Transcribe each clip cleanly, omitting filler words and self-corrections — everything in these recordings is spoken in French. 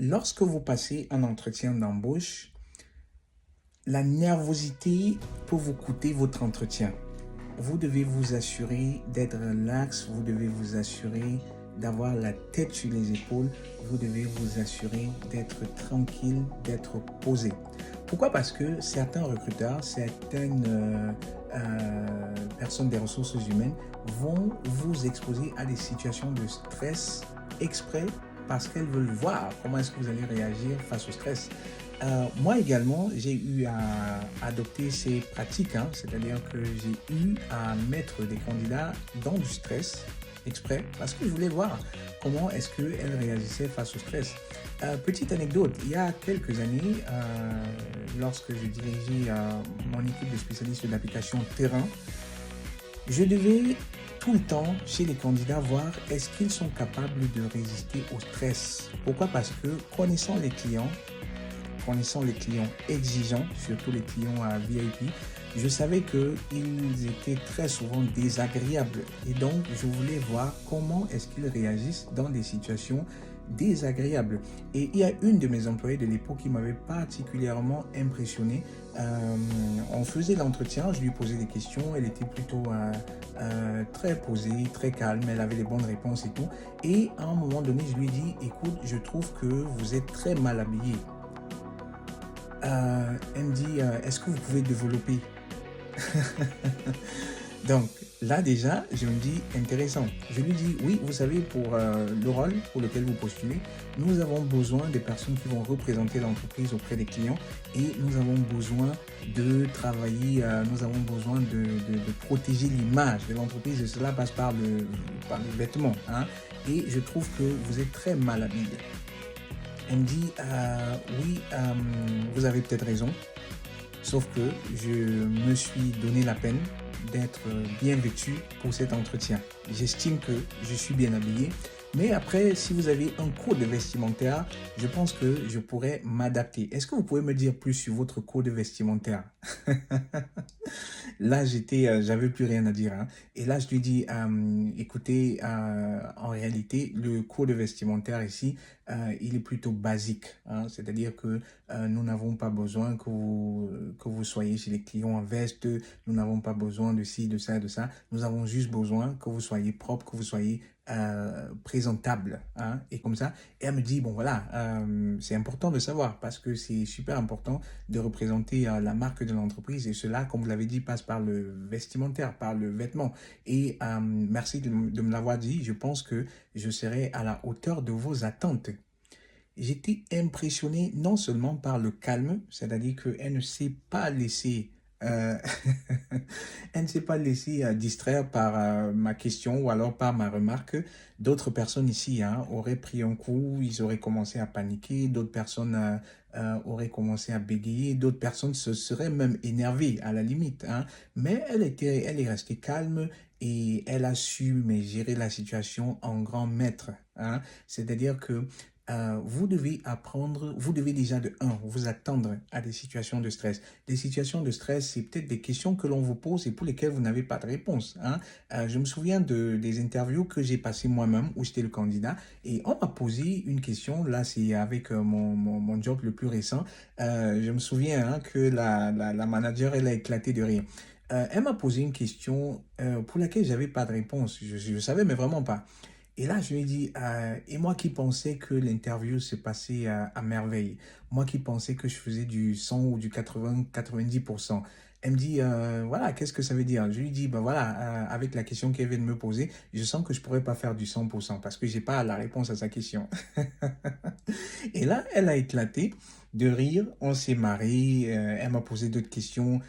Lorsque vous passez un entretien d'embauche, la nervosité peut vous coûter votre entretien. Vous devez vous assurer d'être relax, vous devez vous assurer d'avoir la tête sur les épaules, vous devez vous assurer d'être tranquille, d'être posé. Pourquoi? Parce que certains recruteurs, certaines personnes des ressources humaines vont vous exposer à des situations de stress exprès parce qu'elles veulent voir comment est-ce que vous allez réagir face au stress. Moi également, j'ai eu à adopter ces pratiques, hein, c'est-à-dire que j'ai eu à mettre des candidats dans du stress exprès parce que je voulais voir comment est-ce qu'elles réagissaient face au stress. Petite anecdote, il y a quelques années, lorsque je dirigeais mon équipe de spécialistes de l'application terrain, je devais tout le temps chez les candidats voir est-ce qu'ils sont capables de résister au stress. Pourquoi? Parce que connaissant les clients exigeants, surtout les clients à VIP, je savais qu'ils étaient très souvent désagréables. Et donc, je voulais voir comment est-ce qu'ils réagissent dans des situations désagréables. Et il y a une de mes employées de l'époque qui m'avait particulièrement impressionné. On faisait l'entretien, je lui posais des questions, elle était plutôt très posée, très calme, elle avait les bonnes réponses et tout. Et à un moment donné, je lui ai dit, écoute, je trouve que vous êtes très mal habillé. Elle me dit, est-ce que vous pouvez développer? Donc là déjà, je me dis intéressant. Je lui dis, oui, vous savez, pour le rôle pour lequel vous postulez, nous avons besoin des personnes qui vont représenter l'entreprise auprès des clients et nous avons besoin de travailler, nous avons besoin de protéger l'image de l'entreprise et cela passe par le vêtement, hein. Et je trouve que vous êtes très mal habillé. Elle me dit, oui, vous avez peut-être raison, sauf que je me suis donné la peine d'être bien vêtu pour cet entretien. J'estime que je suis bien habillé, mais après, si vous avez un code vestimentaire, je pense que je pourrais m'adapter. Est-ce que vous pouvez me dire plus sur votre code vestimentaire? Là, j'avais plus rien à dire, hein. Et là, je lui dis, écoutez, en réalité, le code vestimentaire ici, il est plutôt basique, hein. C'est-à-dire que nous n'avons pas besoin que vous soyez chez les clients en veste, nous n'avons pas besoin de ci, de ça, de ça. Nous avons juste besoin que vous soyez propre, que vous soyez présentable, hein. Et comme ça, et elle me dit, bon voilà, c'est important de savoir parce que c'est super important de représenter la marque de l'entreprise et cela, comme vous l'avez dit, passe par le vestimentaire, par le vêtement. Et merci de me l'avoir dit. Je pense que je serai à la hauteur de vos attentes. J'étais impressionné non seulement par le calme, c'est-à-dire qu'elle ne s'est pas laissée euh, elle ne s'est pas laissée distraire par ma question ou alors par ma remarque. D'autres personnes ici, hein, auraient pris un coup, ils auraient commencé à paniquer, d'autres personnes auraient commencé à bégayer, d'autres personnes se seraient même énervées à la limite, hein. Mais elle est restée calme et elle a su mais gérer la situation en grand maître, hein. C'est-à-dire que vous devez apprendre, vous devez déjà de un, vous attendre à des situations de stress. Des situations de stress, c'est peut-être des questions que l'on vous pose et pour lesquelles vous n'avez pas de réponse, hein. Je me souviens des interviews que j'ai passées moi-même où j'étais le candidat et on m'a posé une question, là c'est avec mon job le plus récent. Je me souviens, hein, que la manager, elle a éclaté de rire. Elle m'a posé une question pour laquelle j'avais pas de réponse. Je savais, mais vraiment pas. Et là, je lui ai dit, et moi qui pensais que l'interview se passait à merveille, moi qui pensais que je faisais du 100 ou du 80, 90%. Elle me dit, voilà, qu'est-ce que ça veut dire? Je lui dis, ben voilà, avec la question qu'elle vient de me poser, je sens que je pourrais pas faire du 100% parce que j'ai pas la réponse à sa question. Et là, elle a éclaté de rire, on s'est marré, elle m'a posé d'autres questions.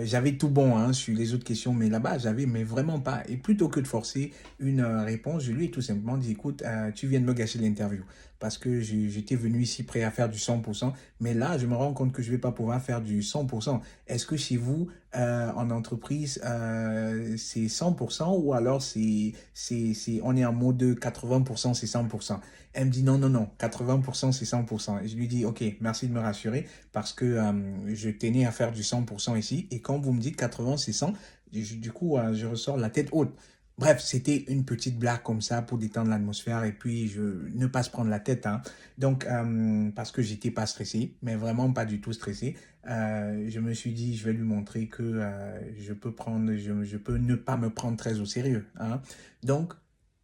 J'avais tout bon, hein, sur les autres questions, mais là-bas, j'avais mais vraiment pas. Et plutôt que de forcer une réponse, je lui ai tout simplement dit, écoute, tu viens de me gâcher l'interview parce que j'étais venu ici prêt à faire du 100%, mais là, je me rends compte que je vais pas pouvoir faire du 100%. Est-ce que chez vous, en entreprise, c'est 100% ou alors on est en mode 80%, c'est 100%? Elle me dit non, non, non, 80% c'est 100%. Et je lui dis, ok, merci de me rassurer parce que je tenais à faire du 100% ici. Et quand vous me dites 80 c'est 100, du coup, je ressors la tête haute. Bref, c'était une petite blague comme ça pour détendre l'atmosphère et puis ne pas se prendre la tête, hein. Donc, parce que j'étais pas stressé, mais vraiment pas du tout stressé, je me suis dit, je vais lui montrer que je peux ne pas me prendre très au sérieux, hein. Donc,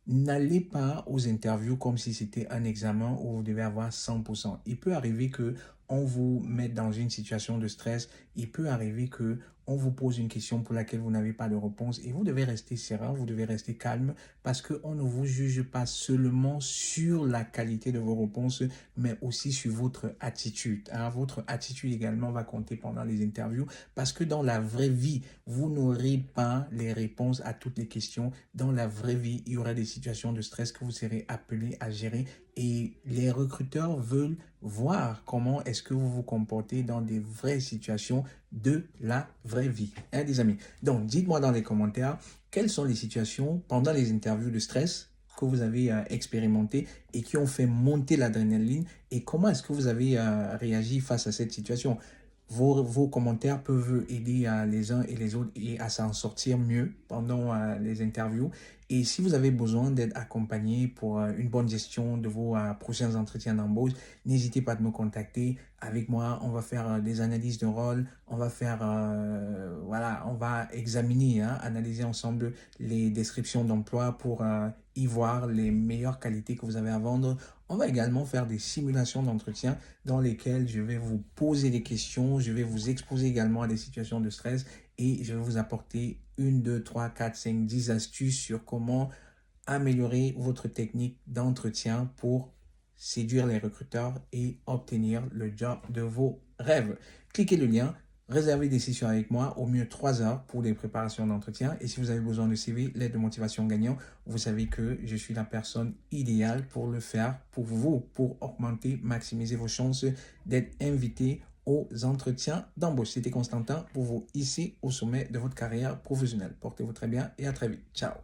n'allez pas aux interviews comme si c'était un examen où vous devez avoir 100%. Il peut arriver que on vous mette dans une situation de stress. Il peut arriver que on vous pose une question pour laquelle vous n'avez pas de réponse et vous devez rester serein, vous devez rester calme parce qu'on ne vous juge pas seulement sur la qualité de vos réponses, mais aussi sur votre attitude, hein. Votre attitude également va compter pendant les interviews parce que dans la vraie vie, vous n'aurez pas les réponses à toutes les questions. Dans la vraie vie, il y aura des situations de stress que vous serez appelé à gérer et les recruteurs veulent voir comment est-ce que vous vous comportez dans des vraies situations de la vraie vie, hein, les amis. Donc, dites-moi dans les commentaires quelles sont les situations pendant les interviews de stress que vous avez expérimenté et qui ont fait monter l'adrénaline et comment est-ce que vous avez réagi face à cette situation. Vos commentaires peuvent aider les uns et les autres et à s'en sortir mieux pendant les interviews. Et si vous avez besoin d'être accompagné pour une bonne gestion de vos prochains entretiens d'embauche, n'hésitez pas à me contacter. Avec moi, on va faire des analyses de rôle, on va faire, voilà, on va examiner, hein, analyser ensemble les descriptions d'emploi pour y voir les meilleures qualités que vous avez à vendre. On va également faire des simulations d'entretien dans lesquelles je vais vous poser des questions, je vais vous exposer également à des situations de stress et je vais vous apporter 1, 2, 3, 4, 5, 10 astuces sur comment améliorer votre technique d'entretien pour séduire les recruteurs et obtenir le job de vos rêves. Cliquez le lien, réservez des sessions avec moi, au mieux 3 heures pour des préparations d'entretien. Et si vous avez besoin de CV, l'aide de motivation gagnant, vous savez que je suis la personne idéale pour le faire pour vous, pour augmenter, maximiser vos chances d'être invité aux entretiens d'embauche. C'était Constantin pour vous hisser au sommet de votre carrière professionnelle. Portez-vous très bien et à très vite. Ciao.